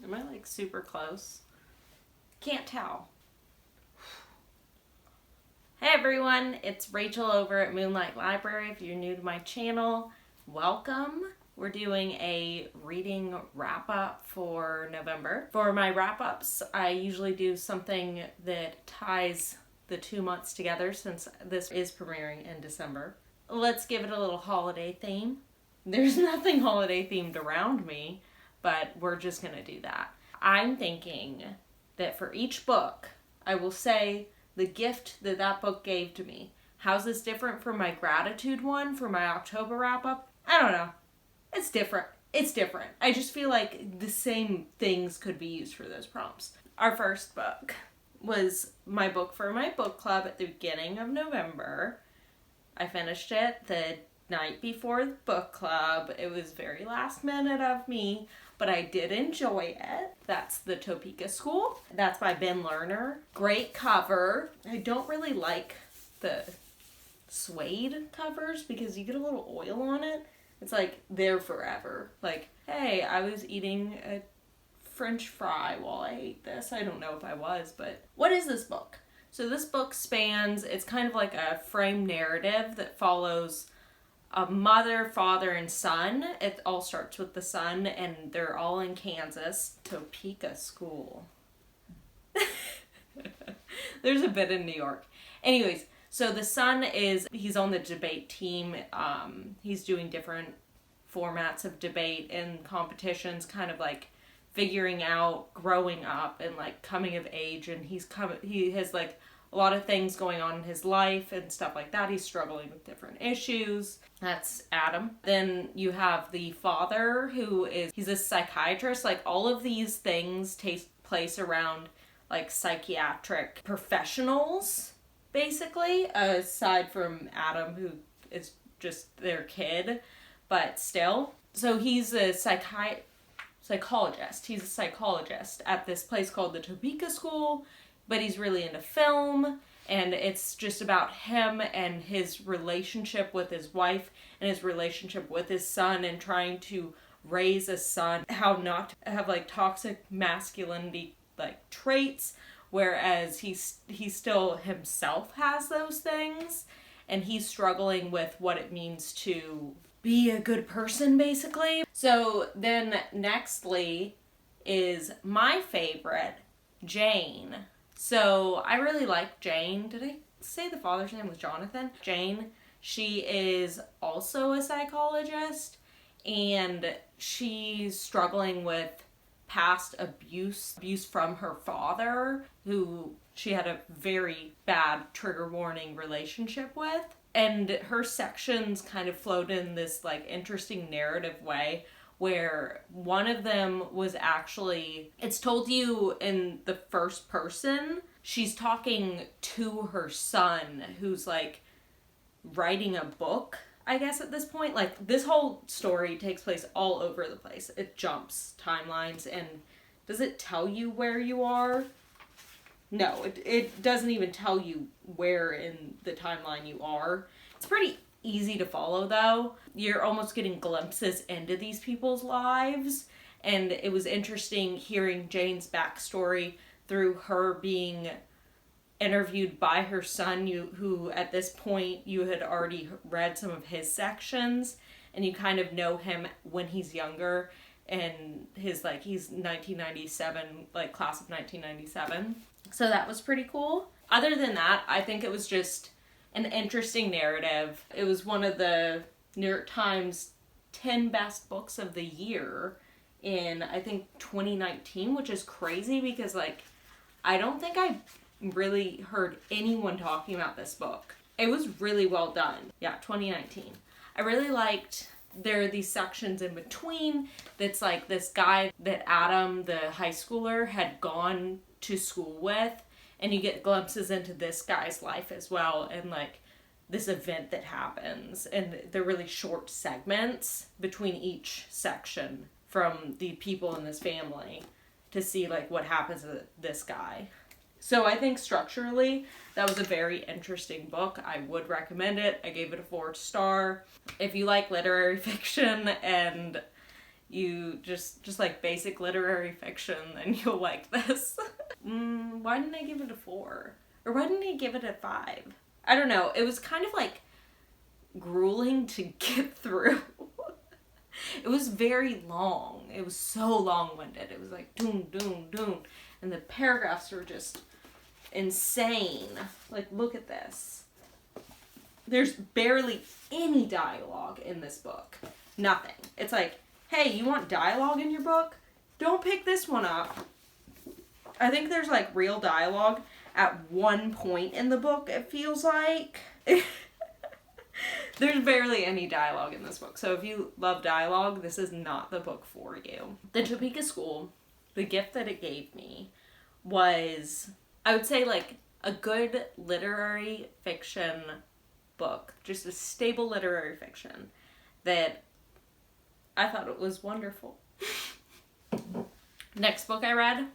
Am I like super close? Can't tell. Hey everyone, it's Rachel over at Moonlight Library. If you're new to my channel, welcome. We're doing a reading wrap-up for November. For my wrap-ups, I usually do something that ties the 2 months together since this is premiering in December. Let's give it a little holiday theme. There's nothing holiday themed around me, but we're just gonna do that. I'm thinking that for each book, I will say the gift that that book gave to me. How's this different from my gratitude one for my October wrap-up? I don't know. It's different. It's different. I just feel like the same things could be used for those prompts. Our first book was my book for my book club at the beginning of November. I finished it the night before the book club. It was very last minute of me, but I did enjoy it. That's The Topeka School. That's by Lerner. Great cover. I don't really like the suede covers because you get a little oil on it. It's like there forever. Like, hey, I was eating a French fry while I ate this. I don't know if I was, but what is this book? So this book spans, it's kind of like a frame narrative that follows a mother, father, and son. It all starts with the son, and they're all in Kansas. Topeka School. There's a bit in New York. Anyways, so the son he's on the debate team. He's doing different formats of debate and competitions, kind of like figuring out growing up and like coming of age, and he has like a lot of things going on in his life and stuff like that. He's struggling with different issues. That's Adam. Then you have the father he's a psychiatrist. Like all of these things take place around like psychiatric professionals, basically, aside from Adam, who is just their kid, but still. So he's a psychologist. He's a psychologist at this place called the Topeka School, but he's really into film, and it's just about him and his relationship with his wife and his relationship with his son and trying to raise a son, how not to have like toxic masculinity like traits, whereas he still himself has those things, and he's struggling with what it means to be a good person, basically. So then nextly is my favorite, Jane. So I really like Jane. Did I say the father's name was Jonathan? Jane, she is also a psychologist, and she's struggling with past abuse from her father, who she had a very bad trigger warning relationship with. And her sections kind of flowed in this like interesting narrative way, where one of them was actually, it's told you in the first person. She's talking to her son, who's like writing a book, I guess, at this point. Like, this whole story takes place all over the place. It jumps timelines, and does it tell you where you are? No, it doesn't even tell you where in the timeline you are. It's pretty easy to follow, though. You're almost getting glimpses into these people's lives, and it was interesting hearing Jane's backstory through her being interviewed by her son, who at this point you had already read some of his sections, and you kind of know him when he's younger, and he's 1997, like class of 1997. So that was pretty cool. Other than that, I think it was just an interesting narrative. It was one of the New York Times 10 best books of the year in, I think, 2019, which is crazy because, like, I don't think I really heard anyone talking about this book. It was really well done. Yeah, 2019. I really liked, there are these sections in between that's like this guy that Adam, the high schooler, had gone to school with, and you get glimpses into this guy's life as well, and like this event that happens, and they're really short segments between each section from the people in this family to see like what happens to this guy. So I think structurally that was a very interesting book. I would recommend it. I gave it a 4-star. If you like literary fiction and you just like basic literary fiction, then you'll like this. Why didn't I give it a 4? Or why didn't I give it a 5? I don't know. It was kind of like grueling to get through. It was very long. It was so long-winded. It was like doom, doom, doom. And the paragraphs were just insane. Like, look at this. There's barely any dialogue in this book. Nothing. It's like, hey, you want dialogue in your book? Don't pick this one up. I think there's like real dialogue at one point in the book, it feels like. There's barely any dialogue in this book. So if you love dialogue, this is not the book for you. The Topeka School, the gift that it gave me was, I would say, like a good literary fiction book. Just a stable literary fiction that I thought it was wonderful. Next book I read,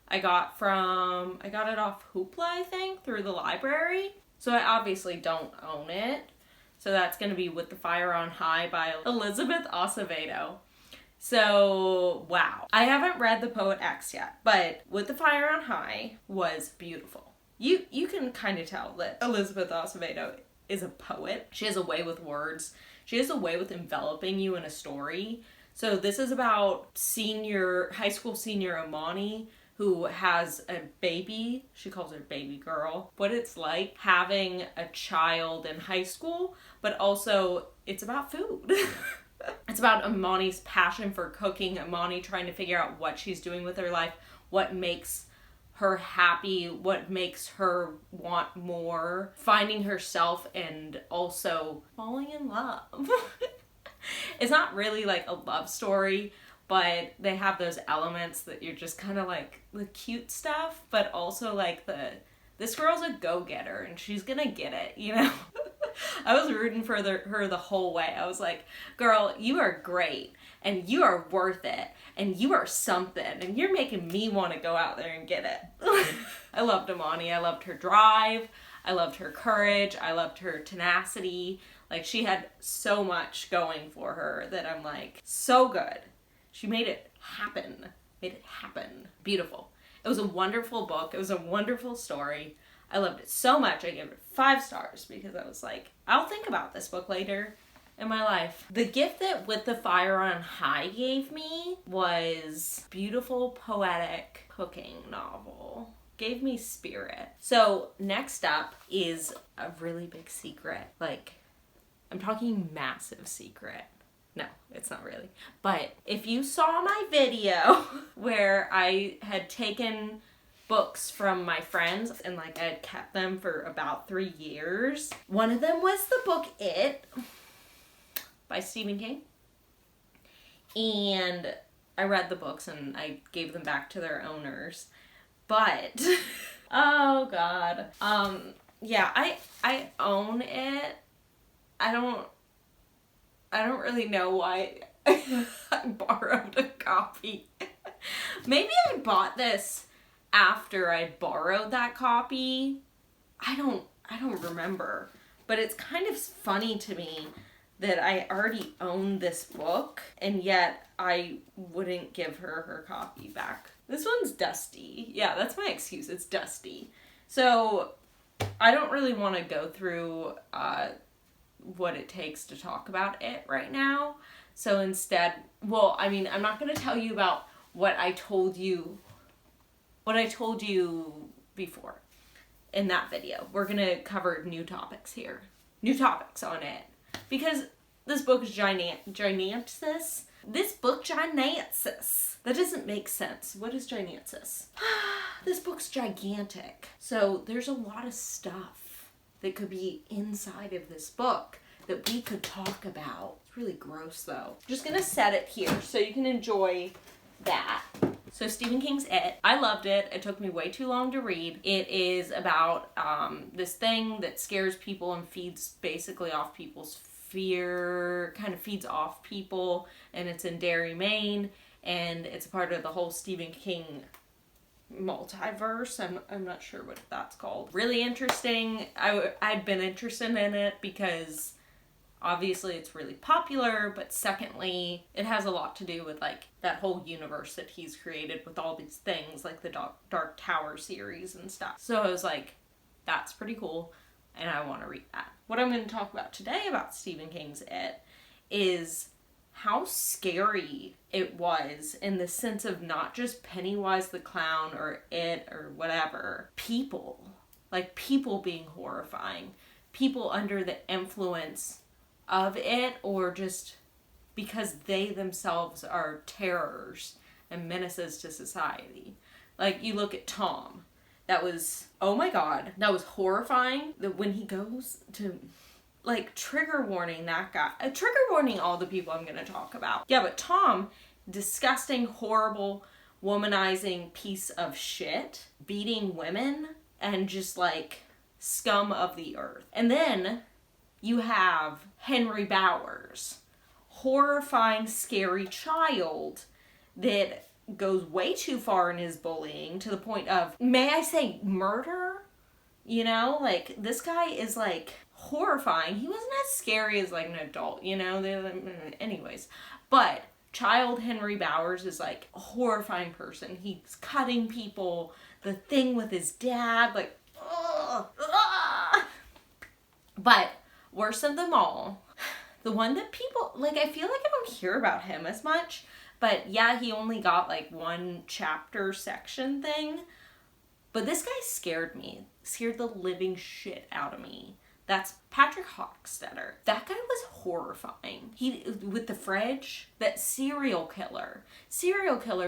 I got it off Hoopla, I think, through the library. So I obviously don't own it. So that's going to be With the Fire on High by Elizabeth Acevedo. So, wow. I haven't read The Poet X yet, but With the Fire on High was beautiful. You can kind of tell that Elizabeth Acevedo is a poet. She has a way with words. She has a way with enveloping you in a story. So this is about high school senior Amani, who has a baby. She calls her baby girl. What it's like having a child in high school, but also it's about food. It's about Amani's passion for cooking, Amani trying to figure out what she's doing with her life, what makes her happy, what makes her want more, finding herself, and also falling in love. It's not really like a love story, but they have those elements that you're just kind of like the cute stuff, but also like this girl's a go-getter and she's gonna get it, you know? I was rooting for her the whole way. I was like, girl, you are great and you are worth it and you are something and you're making me want to go out there and get it. I loved Amani. I loved her drive. I loved her courage. I loved her tenacity. Like, she had so much going for her that I'm like, so good. She made it happen. Made it happen. Beautiful. It was a wonderful book. It was a wonderful story. I loved it so much. I gave it 5 stars because I was like, I'll think about this book later in my life. The gift that With the Fire on High gave me was beautiful, poetic cooking novel. Gave me spirit. So next up is a really big secret. Like, I'm talking massive secret. No, it's not really. But if you saw my video where I had taken books from my friends and like I had kept them for about 3 years, one of them was the book It by Stephen King. And I read the books and I gave them back to their owners. But, oh God. Yeah, I own it. I don't really know why I borrowed a copy. Maybe I bought this after I borrowed that copy. I don't remember. But it's kind of funny to me that I already own this book and yet I wouldn't give her copy back. This one's dusty. Yeah, that's my excuse. It's dusty. So I don't really want to go through what it takes to talk about it right now. So instead, well, I mean, I'm not going to tell you about what I told you before in that video. We're going to cover new topics here. New topics on it. Because this book is gigantus. This book gigantus. That doesn't make sense. What is gigantus? This book's gigantic. So there's a lot of stuff that could be inside of this book that we could talk about. It's really gross though. I'm just gonna set it here so you can enjoy that. So Stephen King's It. I loved it. It took me way too long to read. It is about this thing that scares people and feeds basically off people's fear, kind of feeds off people, and it's in Derry, Maine, and it's part of the whole Stephen King multiverse. I'm not sure what that's called. Really interesting. I'd been interested in it because obviously it's really popular, but secondly, it has a lot to do with like that whole universe that he's created with all these things like the Dark Tower series and stuff. So I was like, that's pretty cool, and I want to read that. What I'm going to talk about today about Stephen King's It is how scary it was in the sense of not just Pennywise the clown or it or whatever. People being horrifying. People under the influence of it, or just because they themselves are terrors and menaces to society. Like, you look at Tom. That was, oh my god, that was horrifying. That when he goes to, like, trigger warning that guy. Trigger warning all the people I'm going to talk about. Yeah, but Tom, disgusting, horrible, womanizing piece of shit, beating women, and just, like, scum of the earth. And then you have Henry Bowers, horrifying, scary child that goes way too far in his bullying to the point of, may I say, murder? You know, like, this guy is, like, horrifying. He wasn't as scary as, like, an adult, you know? Anyways. But child Henry Bowers is, like, a horrifying person. He's cutting people. The thing with his dad, like, ugh, ugh. But worst of them all, the one that people, like, I feel like I don't hear about him as much, but yeah, he only got, like, one chapter section thing. But this guy scared me. Scared the living shit out of me. That's Patrick Hockstetter. That guy was horrifying. He, with the fridge, that serial killer,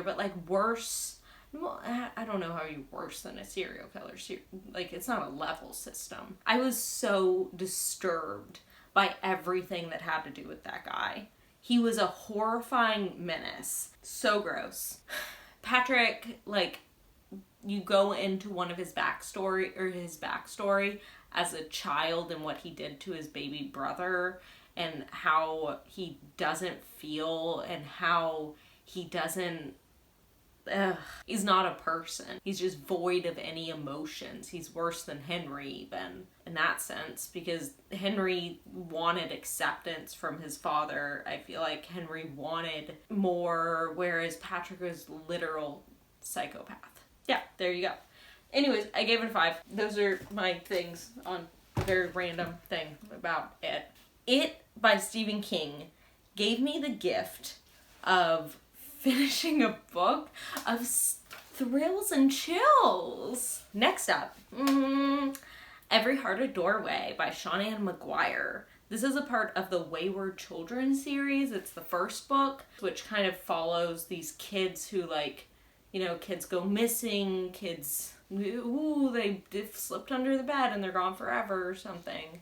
but like worse. Well, I don't know how you're worse than a serial killer. Like, it's not a level system. I was so disturbed by everything that had to do with that guy. He was a horrifying menace. So gross. Patrick, like, you go into one of his backstory as a child and what he did to his baby brother and how he doesn't feel and how he doesn't, he's not a person. He's just void of any emotions. He's worse than Henry even in that sense, because Henry wanted acceptance from his father. I feel like Henry wanted more, whereas Patrick was literal psychopath. Yeah, there you go. Anyways, I gave it a 5. Those are my things on a very random thing about it. It, by Stephen King, gave me the gift of finishing a book of thrills and chills. Next up, Every Heart a Doorway by Seanan McGuire. This is a part of the Wayward Children series. It's the first book, which kind of follows these kids who, like, you know, kids go missing, kids, they've slipped under the bed and they're gone forever or something.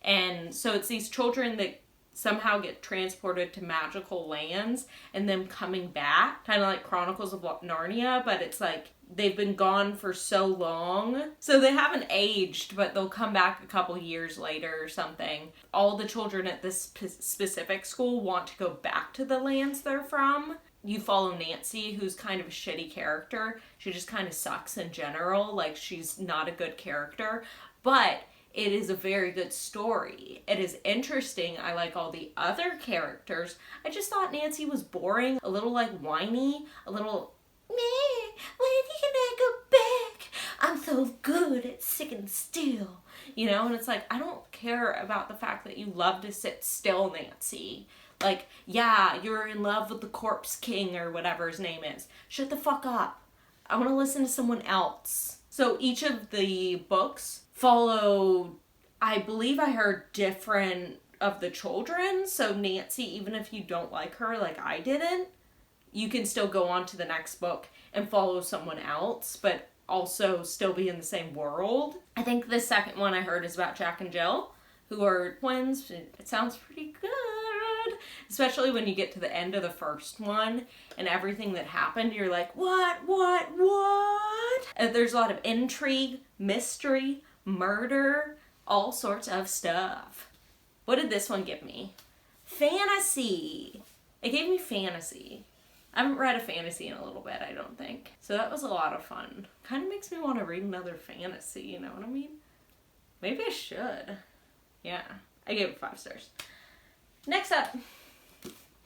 And so it's these children that somehow get transported to magical lands and them coming back, kind of like Chronicles of Narnia, but it's like they've been gone for so long. So they haven't aged, but they'll come back a couple years later or something. All the children at this specific school want to go back to the lands they're from. You follow Nancy, who's kind of a shitty character. She just kind of sucks in general. Like, she's not a good character. But it is a very good story. It is interesting. I like all the other characters. I just thought Nancy was boring. A little, like, whiny. A little, meh, when can I go back? I'm so good at sitting still. You know? And it's like, I don't care about the fact that you love to sit still, Nancy. Like, yeah, you're in love with the Corpse King or whatever his name is. Shut the fuck up. I want to listen to someone else. So each of the books follow, I believe I heard, different of the children. So Nancy, even if you don't like her like I didn't, you can still go on to the next book and follow someone else, but also still be in the same world. I think the second one I heard is about Jack and Jill, who are twins. It sounds pretty good. Especially when you get to the end of the first one and everything that happened, you're like, what? And there's a lot of intrigue, mystery, murder, all sorts of stuff. What did this one give me? Fantasy. It gave me fantasy. I haven't read a fantasy in a little bit, I don't think. So that was a lot of fun. Kind of makes me want to read another fantasy, you know what I mean? Maybe I should. Yeah. I gave it 5 stars. Next up,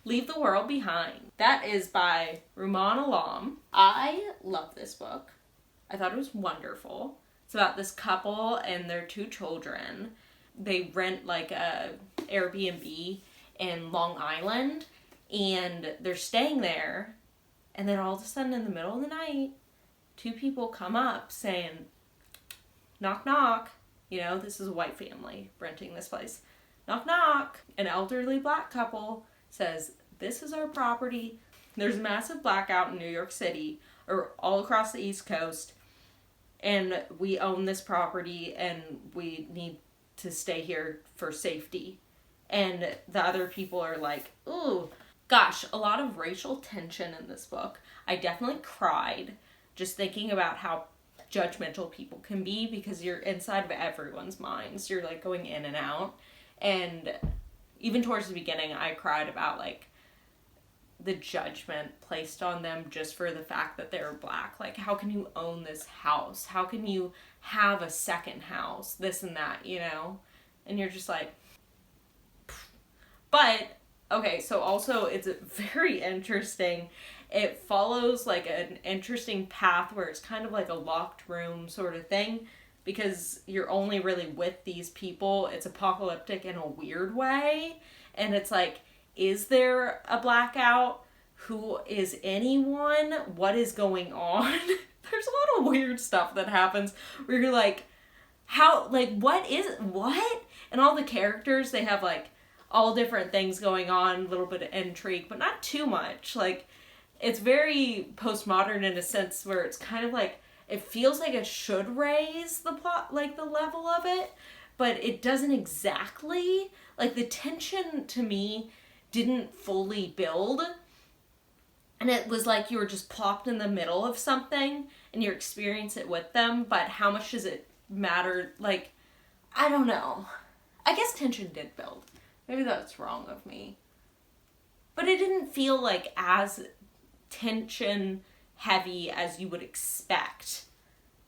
Leave the World Behind. That is by Rumaan Alam. I love this book. I thought it was wonderful. It's about this couple and their 2 children. They rent like a Airbnb in Long Island, and they're staying there, and then all of a sudden in the middle of the night, 2 people come up saying, knock knock. You know, this is a white family renting this place. Knock knock. An elderly black couple says, this is our property. There's a massive blackout in New York City, or all across the East Coast, and we own this property and we need to stay here for safety. And the other people are like, ooh. Gosh, a lot of racial tension in this book. I definitely cried just thinking about how judgmental people can be, because you're inside of everyone's minds. You're like going in and out. And even towards the beginning, I cried about like the judgment placed on them just for the fact that they're black. Like, how can you own this house? How can you have a second house? This and that, you know? And you're just like, but, okay, so also it's very interesting. It follows like an interesting path where it's kind of like a locked room sort of thing, because you're only really with these people. It's apocalyptic in a weird way. And it's like, is there a blackout? Who is anyone? What is going on? There's a lot of weird stuff that happens where you're like, how, like, what is, what? And all the characters, they have like all different things going on, a little bit of intrigue, but not too much. Like, it's very postmodern in a sense where it's kind of like, it feels like it should raise the plot, like the level of it, but it doesn't exactly. Like, the tension to me didn't fully build, and it was like you were just plopped in the middle of something and you experience it with them, but how much does it matter? Like, I don't know. I guess tension did build. Maybe that's wrong of me. But it didn't feel like as tension heavy as you would expect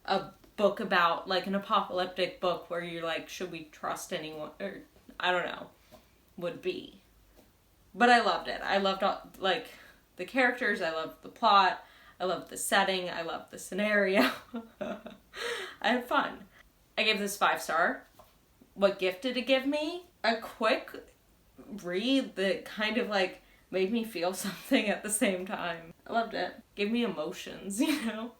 a book about, like an apocalyptic book where you're like, should we trust anyone? Or, I don't know, would be. But I loved it. I loved all, like, the characters. I loved the plot. I loved the setting. I loved the scenario. I had fun. I gave this 5-star. What gift did it give me? A quick read that kind of like made me feel something at the same time. I loved it. Gave me emotions, you know?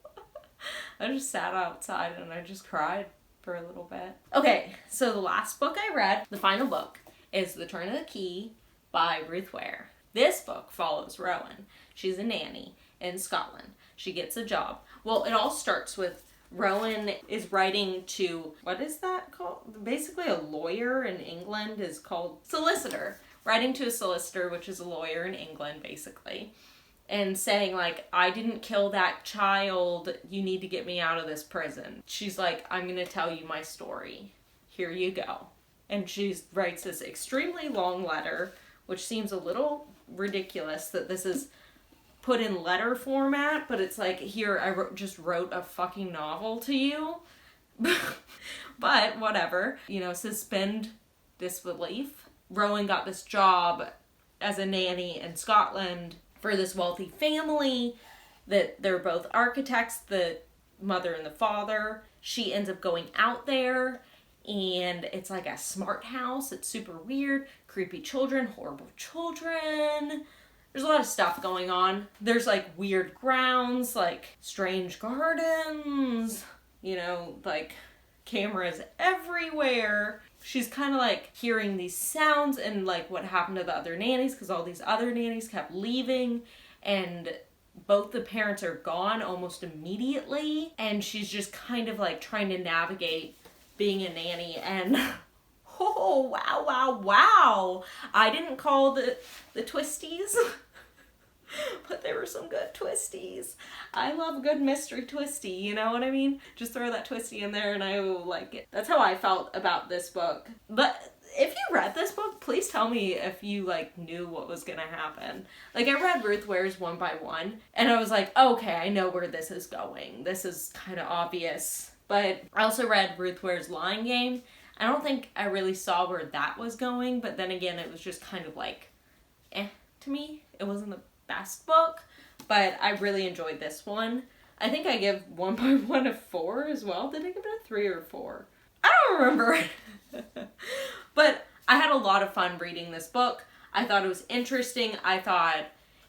I just sat outside and I just cried for a little bit. Okay, so the last book I read, the final book, is The Turn of the Key by Ruth Ware. This book follows Rowan. She's a nanny in Scotland. She gets a job. Well, it all starts with Rowan is writing to, what is that called? Basically a lawyer in England is called solicitor. Writing to a solicitor, which is a lawyer in England, basically. And saying, like, I didn't kill that child. You need to get me out of this prison. She's like, I'm going to tell you my story. Here you go. And she writes this extremely long letter, which seems a little ridiculous that this is put in letter format, but it's like, here, I just wrote a fucking novel to you. But whatever. You know, suspend disbelief. Rowan got this job as a nanny in Scotland for this wealthy family that they're both architects, the mother and the father. She ends up going out there, and it's like a smart house. It's super weird. Creepy children, horrible children. There's a lot of stuff going on. There's like weird grounds, like strange gardens, you know, like cameras everywhere. She's kind of like hearing these sounds and like what happened to the other nannies, because all these other nannies kept leaving and both the parents are gone almost immediately. And she's just kind of like trying to navigate being a nanny. And oh, wow, wow, wow. I didn't call the twisties, but there were some good twisties. I love a good mystery twisty, you know what I mean? Just throw that twisty in there and I will like it. That's how I felt about this book. But if you read this book, please tell me if you like knew what was gonna happen. Like, I read Ruth Ware's One by One and I was like, okay, I know where this is going. This is kind of obvious. But I also read Ruth Ware's Lying Game. I don't think I really saw where that was going, but then again, it was just kind of like, to me. It wasn't the best book, but I really enjoyed this one. I think I give 1 by 1 a 4 as well. Did I give it a 3 or 4? I don't remember. But I had a lot of fun reading this book. I thought it was interesting. I thought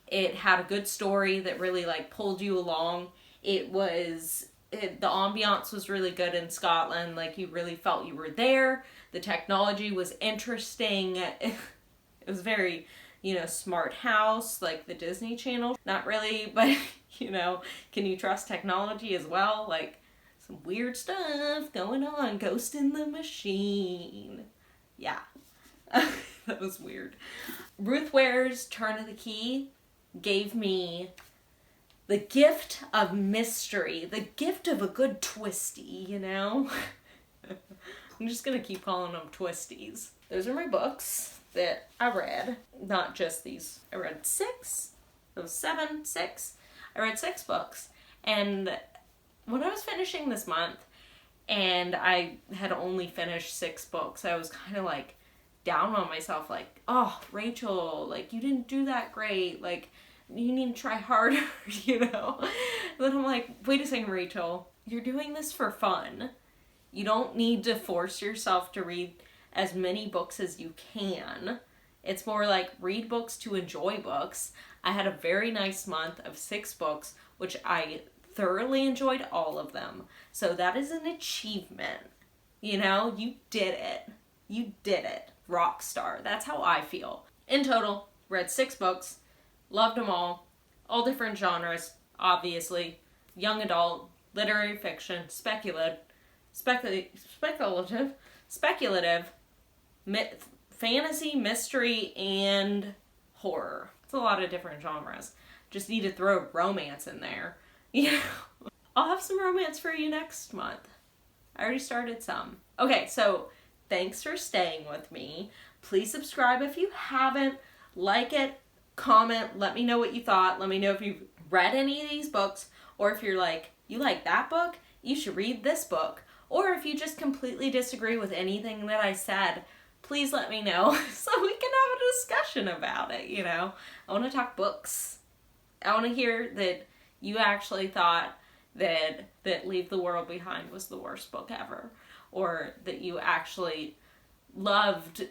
it had a good story that really like pulled you along. The ambiance was really good in Scotland. Like, you really felt you were there. The technology was interesting. It was very, smart house, like the Disney Channel. Not really, but, can you trust technology as well? Like, some weird stuff going on. Ghost in the Machine. Yeah. That was weird. Ruth Ware's Turn of the Key gave me the gift of mystery. The gift of a good twisty, I'm just going to keep calling them twisties. Those are my books that I read. Not just these. I read 6. It was 7, 6. I read 6 books. And when I was finishing this month, and I had only finished 6 books, I was kind of like down on myself, like, oh, Rachel, like, you didn't do that great, like, you need to try harder, And then I'm like, wait a second, Rachel, you're doing this for fun. You don't need to force yourself to read as many books as you can. It's more like read books to enjoy books. I had a very nice month of 6 books, which I thoroughly enjoyed all of them. So that is an achievement. You did it. You did it. Rock star. That's how I feel. In total, read 6 books. Loved them all different genres, obviously. Young adult, literary fiction, speculative, fantasy, mystery, and horror. It's a lot of different genres. Just need to throw romance in there. I'll have some romance for you next month. I already started some. Okay, so thanks for staying with me. Please subscribe if you haven't. Like it. Comment. Let me know what you thought. Let me know if you've read any of these books. Or if you're like, you like that book? You should read this book. Or if you just completely disagree with anything that I said, please let me know so we can have a discussion about it, I want to talk books. I want to hear that you actually thought that Leave the World Behind was the worst book ever. Or that you actually loved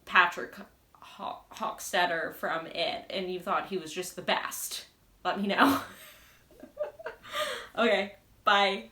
Patrick Hockstetter from It and you thought he was just the best. Let me know. Okay, bye.